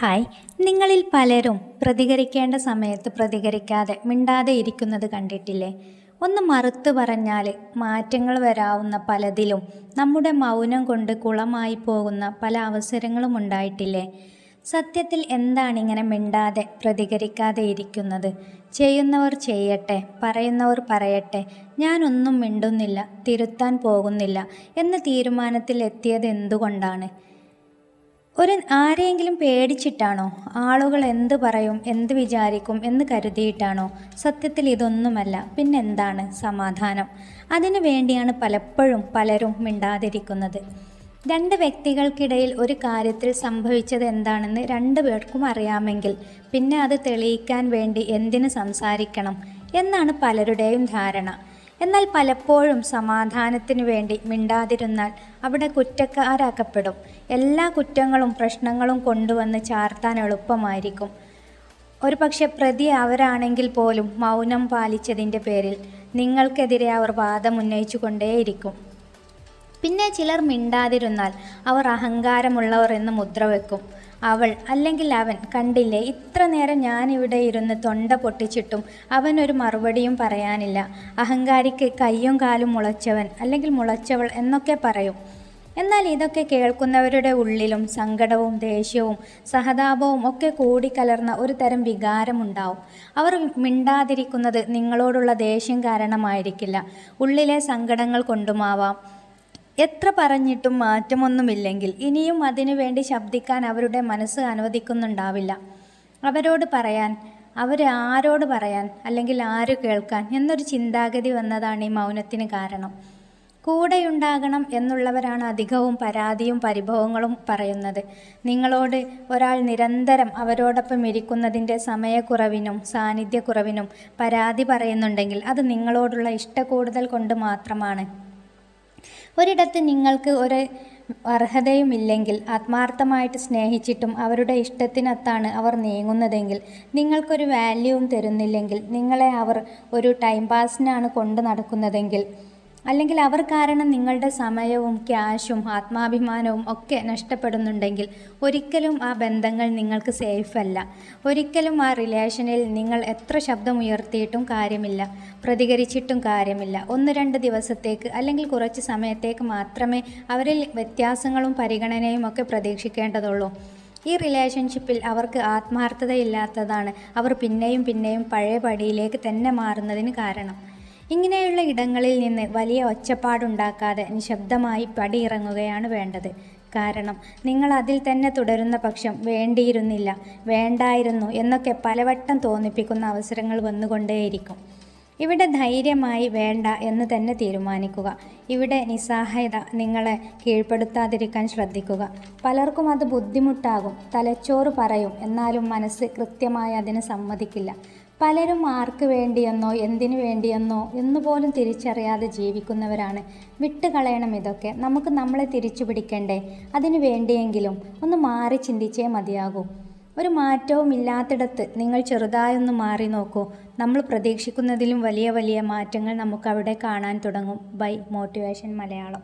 Hi. നിങ്ങളിൽ പലരും പ്രതികരിക്കേണ്ട സമയത്ത് പ്രതികരിക്കാതെ മിണ്ടാതെ ഇരിക്കുന്നത് കണ്ടിട്ടില്ലേ? ഒന്ന് മറുത്ത് പറഞ്ഞാൽ മാറ്റങ്ങൾ വരാവുന്ന പലതിലും നമ്മുടെ മൗനം കൊണ്ട് കുളമായി പോകുന്ന പല അവസരങ്ങളും ഉണ്ടായിട്ടില്ലേ? സത്യത്തിൽ എന്താണ് ഇങ്ങനെ മിണ്ടാതെ പ്രതികരിക്കാതെ ഇരിക്കുന്നത്? ചെയ്യുന്നവർ ചെയ്യട്ടെ, പറയുന്നവർ പറയട്ടെ, ഞാനൊന്നും മിണ്ടുന്നില്ല, തിരുത്താൻ പോകുന്നില്ല എന്ന തീരുമാനത്തിൽ എത്തിയത് എന്തുകൊണ്ടാണ്? ആരെയെങ്കിലും പേടിച്ചിട്ടാണോ? ആളുകൾ എന്ത് പറയും, എന്ത് വിചാരിക്കും എന്ന് കരുതിയിട്ടാണോ? സത്യത്തിൽ ഇതൊന്നുമല്ല. പിന്നെന്താണ് സമാധാനം? അതിനു വേണ്ടിയാണ് പലപ്പോഴും പലരും മിണ്ടാതിരിക്കുന്നത്. രണ്ട് വ്യക്തികൾക്കിടയിൽ ഒരു കാര്യത്തിൽ സംഭവിച്ചത് എന്താണെന്ന് രണ്ടു പേർക്കും അറിയാമെങ്കിൽ പിന്നെ അത് തെളിയിക്കാൻ വേണ്ടി എന്തിന് സംസാരിക്കണം എന്നാണ് പലരുടെയും ധാരണ. എന്നാൽ പലപ്പോഴും സമാധാനത്തിനു വേണ്ടി മിണ്ടാതിരുന്നാൽ അവിടെ കുറ്റക്കാരാക്കപ്പെടും. എല്ലാ കുറ്റങ്ങളും പ്രശ്നങ്ങളും കൊണ്ടുവന്ന് ചാർത്താൻ എളുപ്പമായിരിക്കും. ഒരുപക്ഷെ പ്രതി അവരാണെങ്കിൽ പോലും മൗനം പാലിച്ചതിൻ്റെ പേരിൽ നിങ്ങൾക്കെതിരെ അവർ വാദമുന്നയിച്ചു കൊണ്ടേയിരിക്കും. പിന്നെ ചിലർ മിണ്ടാതിരുന്നാൽ അവർ അഹങ്കാരമുള്ളവർ എന്ന് മുദ്ര വെക്കും. അവൾ അല്ലെങ്കിൽ അവൻ കണ്ടില്ലേ, ഇത്ര നേരം ഞാനിവിടെ ഇരുന്ന് തൊണ്ട പൊട്ടിച്ചിട്ടും അവനൊരു മറുപടിയും പറയാനില്ല. അഹങ്കാരിക്ക് കയ്യും കാലും മുളച്ചവൻ അല്ലെങ്കിൽ മുളച്ചവൾ എന്നൊക്കെ പറയും. എന്നാൽ ഇതൊക്കെ കേൾക്കുന്നവരുടെ ഉള്ളിലും സങ്കടവും ദേഷ്യവും സഹതാപവും ഒക്കെ കൂടിക്കലർന്ന ഒരു തരം വികാരമുണ്ടാവും. അവർ മിണ്ടാതിരിക്കുന്നത് നിങ്ങളോടുള്ള ദേഷ്യം കാരണമായിരിക്കില്ല, ഉള്ളിലെ സങ്കടങ്ങൾ കൊണ്ടുമാവാം. എത്ര പറഞ്ഞിട്ടും മാറ്റമൊന്നുമില്ലെങ്കിൽ ഇനിയും അതിനു വേണ്ടി ശബ്ദിക്കാൻ അവരുടെ മനസ്സ് അനുവദിക്കുന്നുണ്ടാവില്ല. അവരോട് പറയാൻ, ആരോട് പറയാൻ, അല്ലെങ്കിൽ ആര് കേൾക്കാൻ എന്നൊരു ചിന്താഗതി വന്നതാണ് ഈ മൗനത്തിന് കാരണം. കൂടെയുണ്ടാകണം എന്നുള്ളവരാണ് അധികവും പരാതിയും പരിഭവങ്ങളും പറയുന്നത്. നിങ്ങളോട് ഒരാൾ നിരന്തരം അവരോടൊപ്പം ഇരിക്കുന്നതിൻ്റെ സമയക്കുറവിനും സാന്നിധ്യക്കുറവിനും പരാതി പറയുന്നുണ്ടെങ്കിൽ അത് നിങ്ങളോടുള്ള ഇഷ്ടക്കൂടുതൽ കൊണ്ട് മാത്രമാണ്. ഒരിടത്ത് നിങ്ങൾക്ക് ഒരു അർഹതയുമില്ലെങ്കിൽ, ആത്മാർത്ഥമായിട്ട് സ്നേഹിച്ചിട്ടും അവരുടെ ഇഷ്ടത്തിനൊത്താണ് അവർ നീങ്ങുന്നതെങ്കിൽ, നിങ്ങൾക്കൊരു വാല്യൂവും തരുന്നില്ലെങ്കിൽ, നിങ്ങളെ അവർ ഒരു ടൈം പാസിനാണ് കൊണ്ടു നടക്കുന്നതെങ്കിൽ, അല്ലെങ്കിൽ അവർ കാരണം നിങ്ങളുടെ സമയവും ക്യാഷും ആത്മാഭിമാനവും ഒക്കെ നഷ്ടപ്പെടുന്നുണ്ടെങ്കിൽ ഒരിക്കലും ആ ബന്ധങ്ങൾ നിങ്ങൾക്ക് സേഫ് അല്ല. ഒരിക്കലും ആ റിലേഷനിൽ നിങ്ങൾ എത്ര ശബ്ദമുയർത്തിയിട്ടും കാര്യമില്ല, പ്രതികരിച്ചിട്ടും കാര്യമില്ല. 1-2 ദിവസത്തേക്ക് അല്ലെങ്കിൽ കുറച്ച് സമയത്തേക്ക് മാത്രമേ അവരിൽ വ്യത്യാസങ്ങളും പരിഗണനയും ഒക്കെ പ്രതീക്ഷിക്കേണ്ടതുള്ളൂ. ഈ റിലേഷൻഷിപ്പിൽ അവർക്ക് ആത്മാർത്ഥതയില്ലാത്തതാണ് അവർ പിന്നെയും പിന്നെയും പഴയ പടിയിലേക്ക് തന്നെ മാറുന്നതിന് കാരണം. ഇങ്ങനെയുള്ള ഇടങ്ങളിൽ നിന്ന് വലിയ ഒച്ചപ്പാടുണ്ടാക്കാതെ നിശബ്ദമായി പടിയിറങ്ങുകയാണ് വേണ്ടത്. കാരണം നിങ്ങൾ അതിൽ തന്നെ തുടരുന്ന പക്ഷം വേണ്ടിയിരുന്നില്ല, വേണ്ടായിരുന്നു എന്നൊക്കെ പലവട്ടം തോന്നിപ്പിക്കുന്ന അവസരങ്ങൾ വന്നുകൊണ്ടേയിരിക്കും. ഇവിടെ ധൈര്യമായി വേണ്ട എന്ന് തന്നെ തീരുമാനിക്കുക. ഇവിടെ നിസ്സഹായത നിങ്ങളെ കീഴ്പ്പെടുത്താതിരിക്കാൻ ശ്രദ്ധിക്കുക. പലർക്കും അത് ബുദ്ധിമുട്ടാകും. തലച്ചോറ് പറയും, എന്നാലും മനസ്സ് കൃത്യമായി അതിന് സമ്മതിക്കില്ല. പലരും ആർക്ക് വേണ്ടിയെന്നോ എന്തിനു വേണ്ടിയെന്നോ എന്നുപോലും തിരിച്ചറിയാതെ ജീവിക്കുന്നവരാണ്. വിട്ടുകളയണം ഇതൊക്കെ. നമുക്ക് നമ്മളെ തിരിച്ചു പിടിക്കണ്ടേ? അതിനു വേണ്ടിയെങ്കിലും ഒന്ന് മാറി ചിന്തിച്ചേ മതിയാകൂ. ഒരു മാറ്റവും ഇല്ലാത്തിടത്ത് നിങ്ങൾ ചെറുതായൊന്ന് മാറി നോക്കൂ. നമ്മൾ പ്രതീക്ഷിക്കുന്നതിലും വലിയ വലിയ മാറ്റങ്ങൾ നമുക്കവിടെ കാണാൻ തുടങ്ങും. By motivation Malayalam.